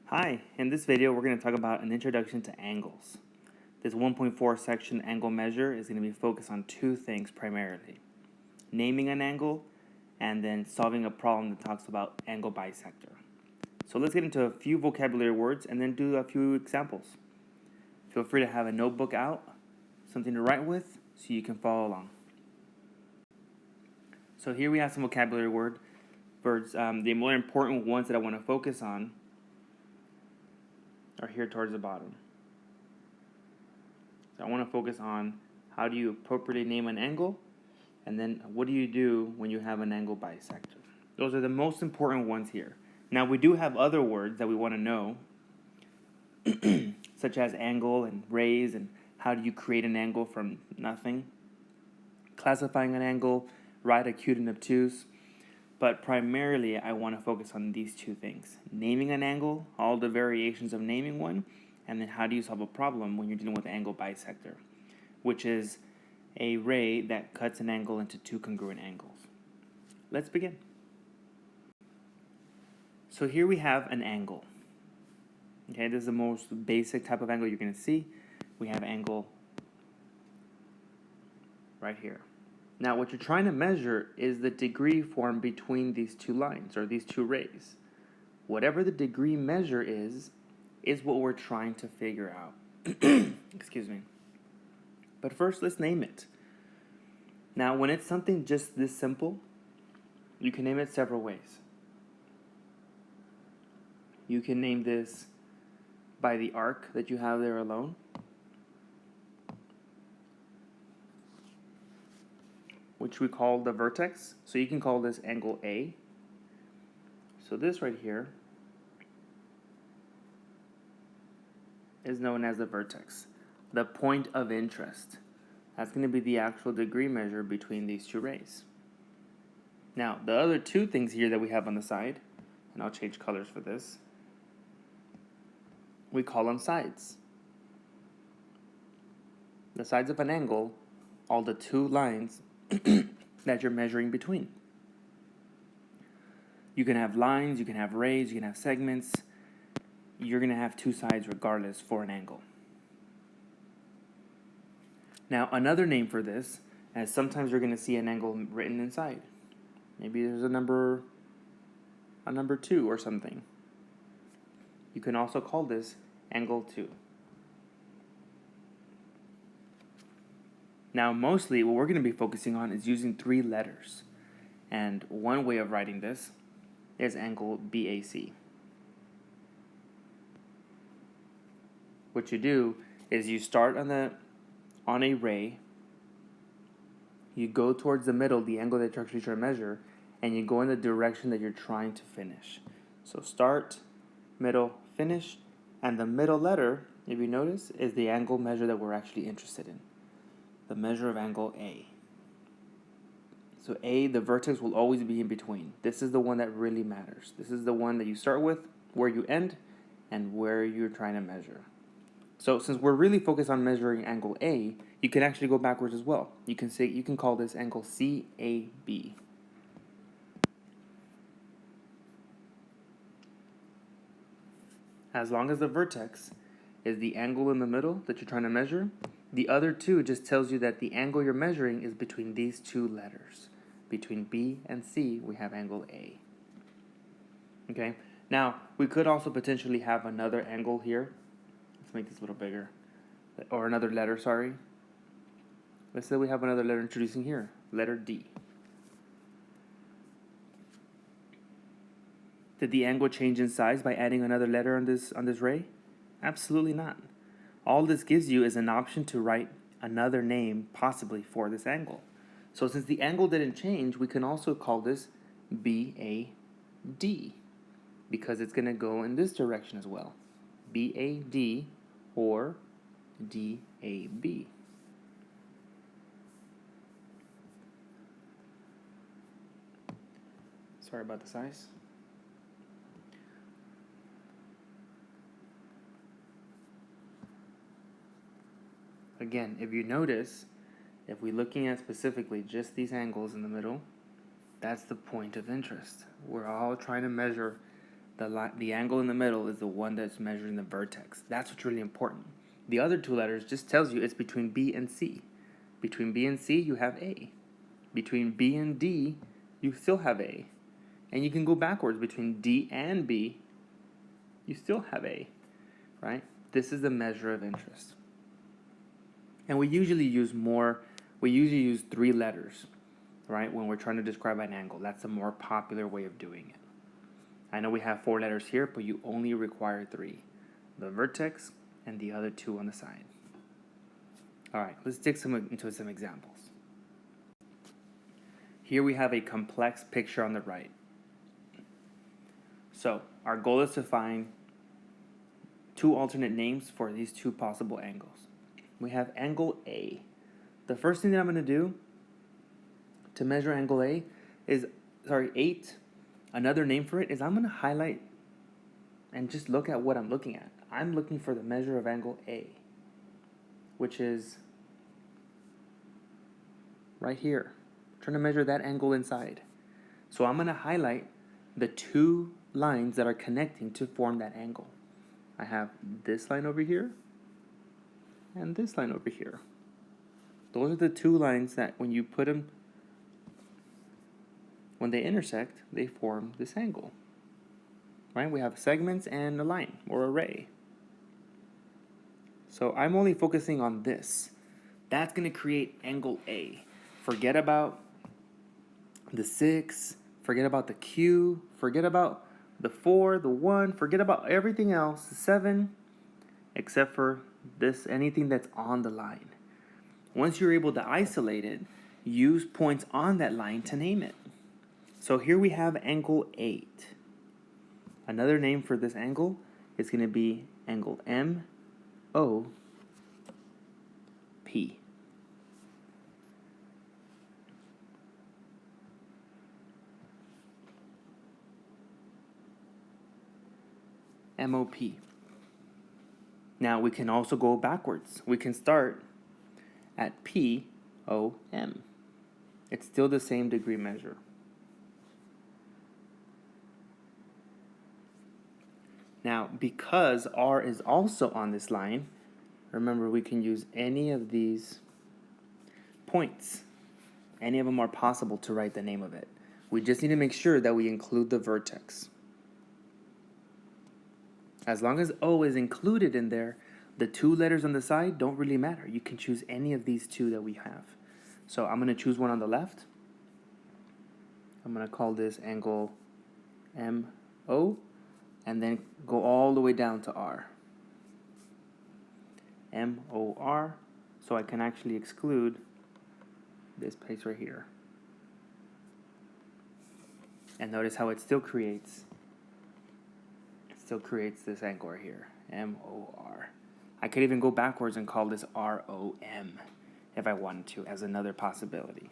Hi, in this video we're going to talk about an introduction to angles. This 1.4 section angle measure is going to be focused on two things primarily. Naming an angle and then solving a problem that talks about angle bisector. So let's get into a few vocabulary words and then do a few examples. Feel free to have a notebook out, something to write with so you can follow along. So here we have some vocabulary words. The more important ones that I want to focus on are here towards the bottom. So I want to focus on how do you appropriately name an angle, and then what do you do when you have an angle bisector. Those are the most important ones here. Now we do have other words that we want to know, such as angle and raise, and how do you create an angle from nothing, classifying an angle, right, acute, and obtuse. But primarily, I want to focus on these two things. Naming an angle, all the variations of naming one, and then how do you solve a problem when you're dealing with angle bisector, which is a ray that cuts an angle into two congruent angles. Let's begin. So here we have an angle. Okay, this is the most basic type of angle you're going to see. We have angle right here. Now, what you're trying to measure is the degree formed between these two lines, or these two rays. Whatever the degree measure is what we're trying to figure out. Excuse me. But first, let's name it. Now, when it's something just this simple, you can name it several ways. You can name this by the arc that you have there alone. Which we call the vertex. So you can call this angle A. So this right here is known as the vertex, the point of interest. That's going to be the actual degree measure between these two rays. Now, the other two things here that we have on the side, and I'll change colors for this, we call them sides. The sides of an angle, all the two lines that you're measuring between. You can have lines, you can have rays, you can have segments. You're going to have two sides regardless for an angle. Now, another name for this, as sometimes you're going to see an angle written inside. Maybe there's a number 2 or something. You can also call this angle 2. Now, mostly what we're going to be focusing on is using 3 letters. And one way of writing this is angle BAC. What you do is you start on a ray, you go towards the middle, the angle that you're actually trying to measure, and you go in the direction that you're trying to finish. So start, middle, finish, and the middle letter, if you notice, is the angle measure that we're actually interested in. The measure of angle A. So A, the vertex will always be in between. This is the one that really matters. This is the one that you start with, where you end, and where you're trying to measure. So since we're really focused on measuring angle A, you can actually go backwards as well. You can call this angle CAB. As long as the vertex is the angle in the middle that you're trying to measure, the other two just tells you that the angle you're measuring is between these two letters. Between B and C, we have angle A. Okay? Now, we could also potentially have another angle here. Let's make this a little bigger. Or another letter, sorry. Let's say we have another letter introducing here. Letter D. Did the angle change in size by adding another letter on this ray? Absolutely not. All this gives you is an option to write another name possibly for this angle. So since the angle didn't change, we can also call this BAD, because it's going to go in this direction as well. BAD or DAB. Sorry about the size. Again, if you notice, if we're looking at specifically just these angles in the middle, that's the point of interest. We're all trying to measure The angle in the middle is the one that's measuring the vertex. That's what's really important. The other two letters just tells you it's between B and C. Between B and C, you have A. Between B and D, you still have A. And you can go backwards. Between D and B, you still have A, right? This is the measure of interest. And we usually use 3 letters, right, when we're trying to describe an angle. That's a more popular way of doing it. I know we have 4 letters here, but you only require 3. The vertex and the other 2 on the side. All right, let's dig into some examples. Here we have a complex picture on the right. So our goal is to find 2 alternate names for these 2 possible angles. We have angle A. The first thing that I'm going to do to measure angle A is, 8. Another name for it is I'm going to highlight and just look at what I'm looking at. I'm looking for the measure of angle A, which is right here. I'm trying to measure that angle inside. So I'm going to highlight the 2 lines that are connecting to form that angle. I have this line over here and this line over here. Those are the 2 lines that when you put them, when they intersect, they form this angle. Right? We have segments and a line or a ray. So I'm only focusing on this. That's going to create angle A. Forget about the 6, forget about the Q, forget about the 4, the 1, forget about everything else, the 7, except for this, anything that's on the line. Once you're able to isolate it, use points on that line to name it. So here we have angle 8. Another name for this angle is going to be angle MOP. MOP. Now we can also go backwards. We can start at POM. It's still the same degree measure. Now, because R is also on this line, remember we can use any of these points. Any of them are possible to write the name of it. We just need to make sure that we include the vertex. As long as O is included in there, the 2 letters on the side don't really matter. You can choose any of these 2 that we have. So I'm going to choose one on the left. I'm going to call this angle MO, and then go all the way down to R. MOR, so I can actually exclude this place right here. And notice how it still creates this angle right here, MOR. I could even go backwards and call this ROM if I wanted to, as another possibility.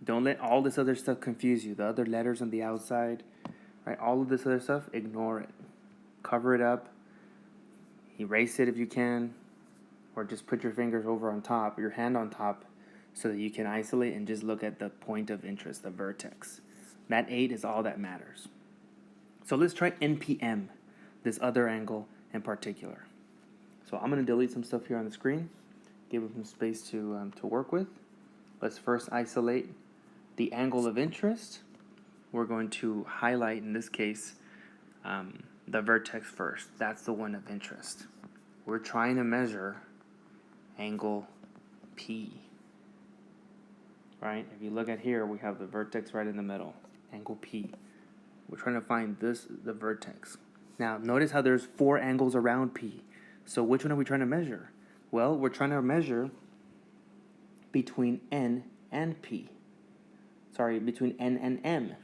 Don't let all this other stuff confuse you. The other letters on the outside, right? All of this other stuff, ignore it. Cover it up. Erase it if you can. Or just put your fingers over on top, your hand on top, so that you can isolate and just look at the point of interest, the vertex. That 8 is all that matters. So let's try NPM, this other angle in particular. So I'm going to delete some stuff here on the screen, give it some space to work with. Let's first isolate the angle of interest. We're going to highlight, in this case, the vertex first. That's the one of interest. We're trying to measure angle P. Right? If you look at here, we have the vertex right in the middle, angle P. We're trying to find the vertex. Now, notice how there's 4 angles around P. So which one are we trying to measure? Well, we're trying to measure between N and P. Sorry, between N and M.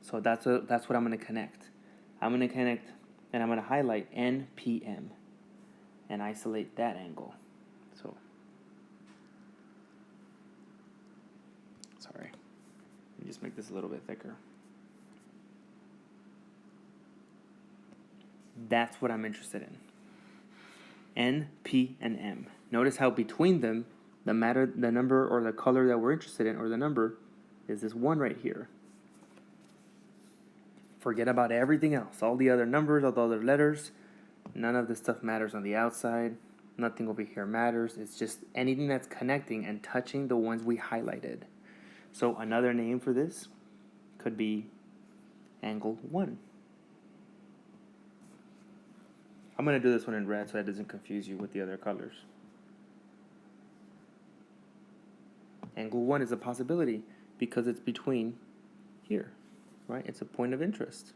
So that's what I'm going to connect. I'm going to connect, and I'm going to highlight NPM and isolate that angle. So, sorry. Let me just make this a little bit thicker. That's what I'm interested in. N, P, and M. Notice how between them, the number or the color that we're interested in, or the number, is this 1 right here. Forget about everything else, all the other numbers, all the other letters. None of this stuff matters on the outside. Nothing over here matters. It's just anything that's connecting and touching the ones we highlighted. So another name for this could be angle 1. I'm going to do this one in red so that doesn't confuse you with the other colors. Angle 1 is a possibility because it's between here, right? It's a point of interest.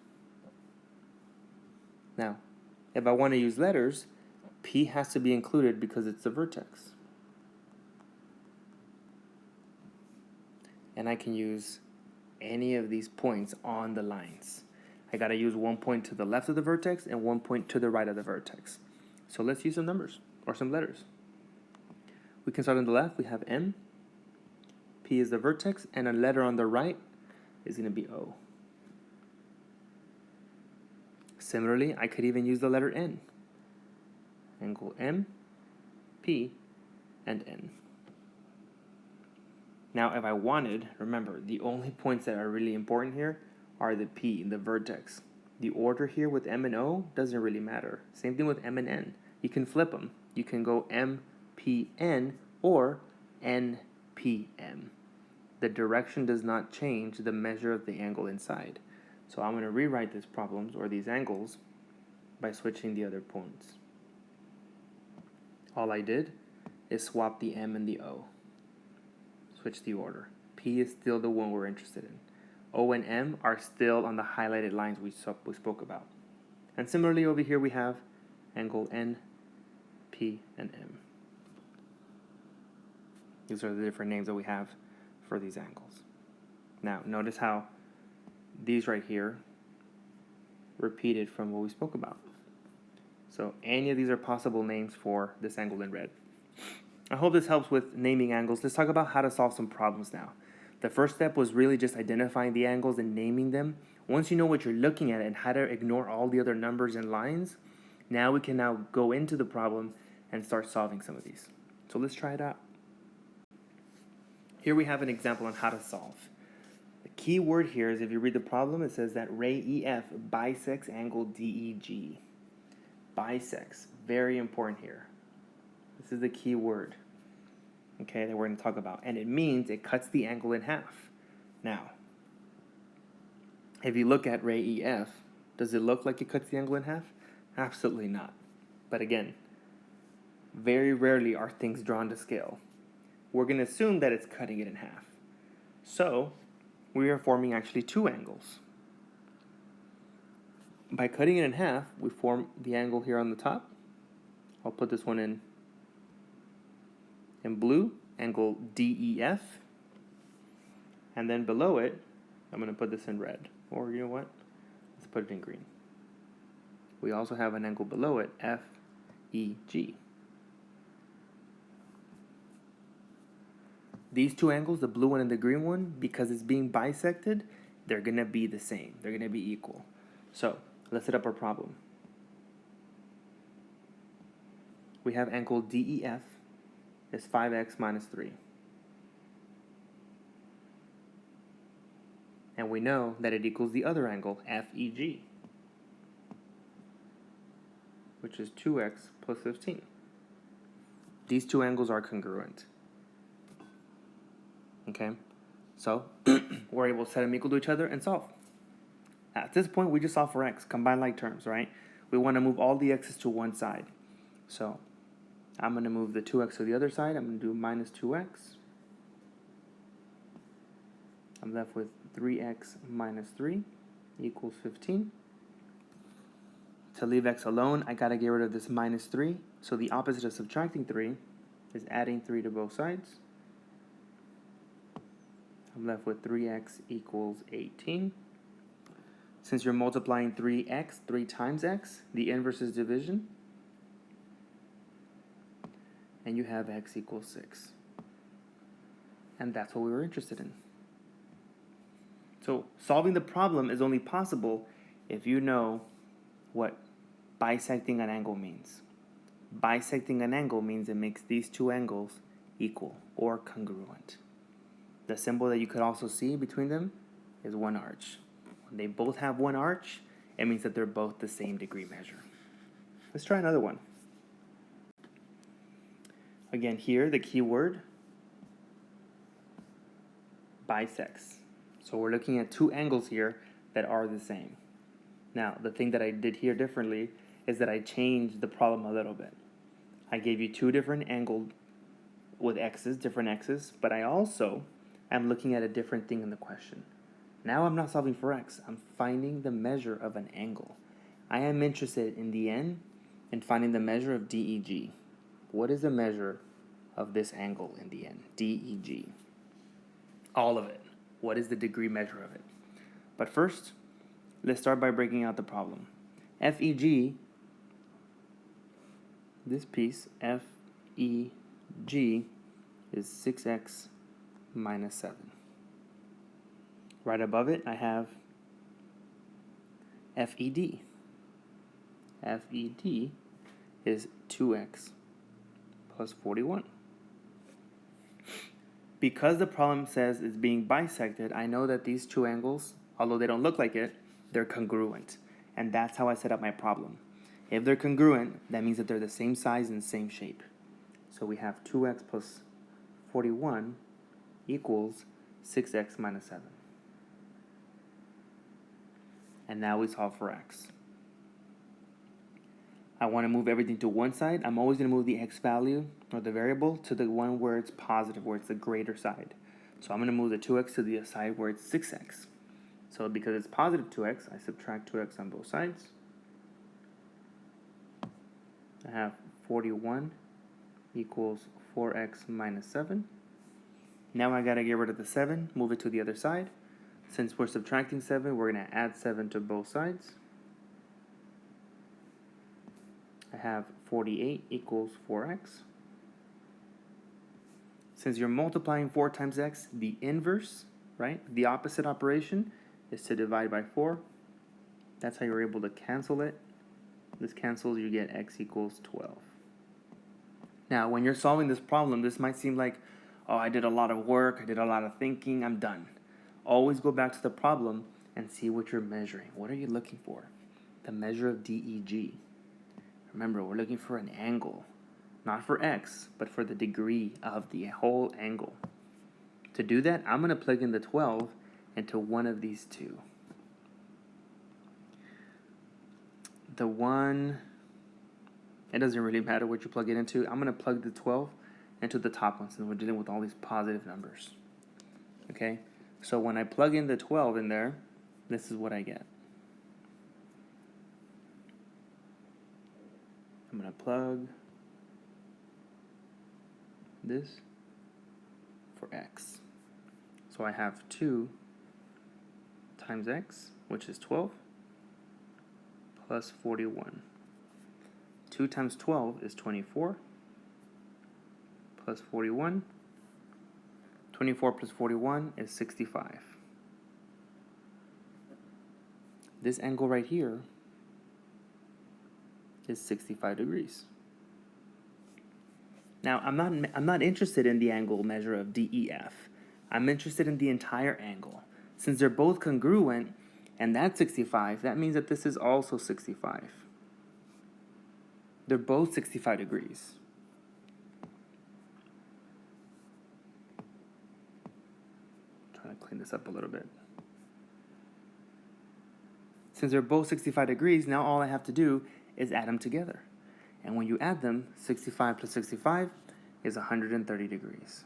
Now, if I want to use letters, P has to be included because it's the vertex. And I can use any of these points on the lines. I got to use 1 point to the left of the vertex and 1 point to the right of the vertex. So let's use some numbers or some letters. We can start on the left. We have M. P is the vertex, and a letter on the right is going to be O. Similarly, I could even use the letter N. Angle M, P, and N. Now, if I wanted, remember, the only points that are really important here are the P, the vertex. The order here with M and O doesn't really matter. Same thing with M and N. You can flip them. You can go M, P, N, or N, P, M. The direction does not change the measure of the angle inside. So I'm going to rewrite these problems or these angles by switching the other points. All I did is swap the M and the O. Switch the order. P is still the one we're interested in. O and M are still on the highlighted lines we spoke about. And similarly over here we have angle N, P, and M. These are the different names that we have for these angles. Now notice how these right here repeated from what we spoke about. So any of these are possible names for this angle in red. I hope this helps with naming angles. Let's talk about how to solve some problems now. The first step was really just identifying the angles and naming them. Once you know what you're looking at and how to ignore all the other numbers and lines, now we can now go into the problem and start solving some of these. So let's try it out. Here we have an example on how to solve. The key word here is if you read the problem, it says that ray EF bisects angle DEG. Bisects, very important here. This is the key word, okay, that we're going to talk about. And it means it cuts the angle in half. Now, if you look at ray EF, does it look like it cuts the angle in half? Absolutely not. But again, very rarely are things drawn to scale. We're going to assume that it's cutting it in half. So, we are forming actually two angles. By cutting it in half, we form the angle here on the top. I'll put this one in blue, angle DEF. And then below it, I'm going to put this in red. Or you know what? Let's put it in green. We also have an angle below it, FEG. These two angles, the blue one and the green one, because it's being bisected, they're going to be the same. They're going to be equal. So, let's set up our problem. We have angle DEF is 5x minus 3. And we know that it equals the other angle, FEG, which is 2x plus 15. These two angles are congruent. Okay, so we're able to set them equal to each other and solve. At this point, we just solve for x, combine like terms, right? We want to move all the x's to one side. So I'm going to move the 2x to the other side. I'm going to do minus 2x. I'm left with 3x minus 3 equals 15. To leave x alone, I got to get rid of this minus 3. So the opposite of subtracting 3 is adding 3 to both sides. I'm left with 3x equals 18. Since you're multiplying 3 times x, the inverse is division. And you have x equals 6. And that's what we were interested in. So solving the problem is only possible if you know what bisecting an angle means. Bisecting an angle means it makes these two angles equal or congruent. The symbol that you could also see between them is one arch. When they both have one arch, it means that they're both the same degree measure. Let's try another one. Again, here, the key word, bisects. So we're looking at two angles here that are the same. Now, the thing that I did here differently is that I changed the problem a little bit. I gave you two different angles with x's, different x's, but I also am looking at a different thing in the question. Now I'm not solving for x. I'm finding the measure of an angle. I am interested in the end in finding the measure of DEG. What is the measure of this angle in the end? DEG. All of it. What is the degree measure of it? But first, let's start by breaking out the problem. FEG, this piece, FEG, is 6x minus 7. Right above it, I have FED. FED is 2x plus 41. Because the problem says it's being bisected, I know that these two angles, although they don't look like it, they're congruent. And that's how I set up my problem. If they're congruent, that means that they're the same size and same shape. So we have 2x plus 41 equals 6x minus 7. And now we solve for x. I want to move everything to one side. I'm always going to move the x value, or the variable, to the one where it's positive, where it's the greater side. So I'm going to move the 2x to the side where it's 6x. So because it's positive 2x, I subtract 2x on both sides. I have 41 equals 4x minus 7. Now I got to get rid of the 7, move it to the other side. Since we're subtracting 7, we're going to add 7 to both sides. I have 48 equals 4x. Since you're multiplying 4 times x, the inverse, right, the opposite operation is to divide by 4. That's how you're able to cancel it. This cancels, you get x equals 12. Now, when you're solving this problem, this might seem like, oh, I did a lot of work, I did a lot of thinking, I'm done. Always go back to the problem and see what you're measuring. What are you looking for? The measure of DEG. Remember, we're looking for an angle, not for x, but for the degree of the whole angle. To do that, I'm going to plug in the 12 into one of these two. The one, it doesn't really matter what you plug it into. I'm going to plug the 12 into the top one since we're dealing with all these positive numbers. Okay, so when I plug in the 12 in there, this is what I get. I'm going to plug this for x. So I have 2 times x, which is 12, plus 41. 2 times 12 is 24, plus 41. 24 plus 41 is 65. This angle right here is 65 degrees. Now, I'm not interested in the angle measure of DEF. I'm interested in the entire angle. Since they're both congruent, and that's 65, that means that this is also 65. They're both 65 degrees. Trying to clean this up a little bit. Since they're both 65 degrees, now all I have to do is add them together. And when you add them, 65 plus 65 is 130 degrees.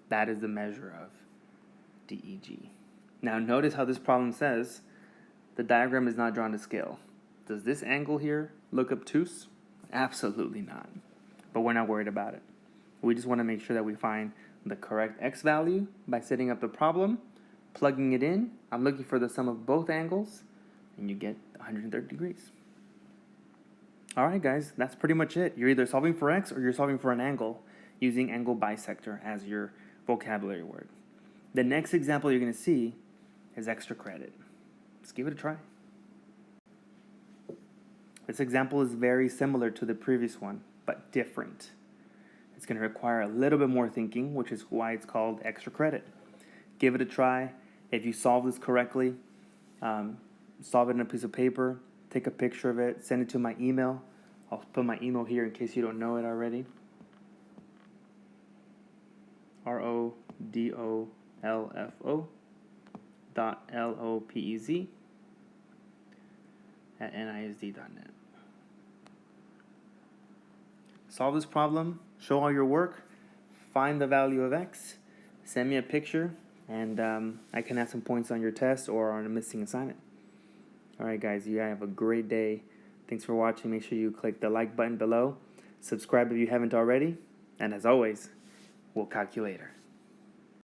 That is the measure of DEG. Now notice how this problem says the diagram is not drawn to scale. Does this angle here look obtuse? Absolutely not. But we're not worried about it. We just want to make sure that we find the correct x value by setting up the problem, plugging it in. I'm looking for the sum of both angles, and you get 130 degrees. All right, guys, that's pretty much it. You're either solving for x or you're solving for an angle using angle bisector as your vocabulary word. The next example you're going to see is extra credit. Let's give it a try. This example is very similar to the previous one, but different. It's going to require a little bit more thinking, which is why it's called extra credit. Give it a try. If you solve this correctly, solve it in a piece of paper, take a picture of it, send it to my email. I'll put my email here in case you don't know it already. rodolfo.lopez@nisd.net. Solve this problem, show all your work, find the value of x, send me a picture, and I can add some points on your test or on a missing assignment. Alright guys, you have a great day. Thanks for watching. Make sure you click the like button below. Subscribe if you haven't already. And as always, we'll calculate later.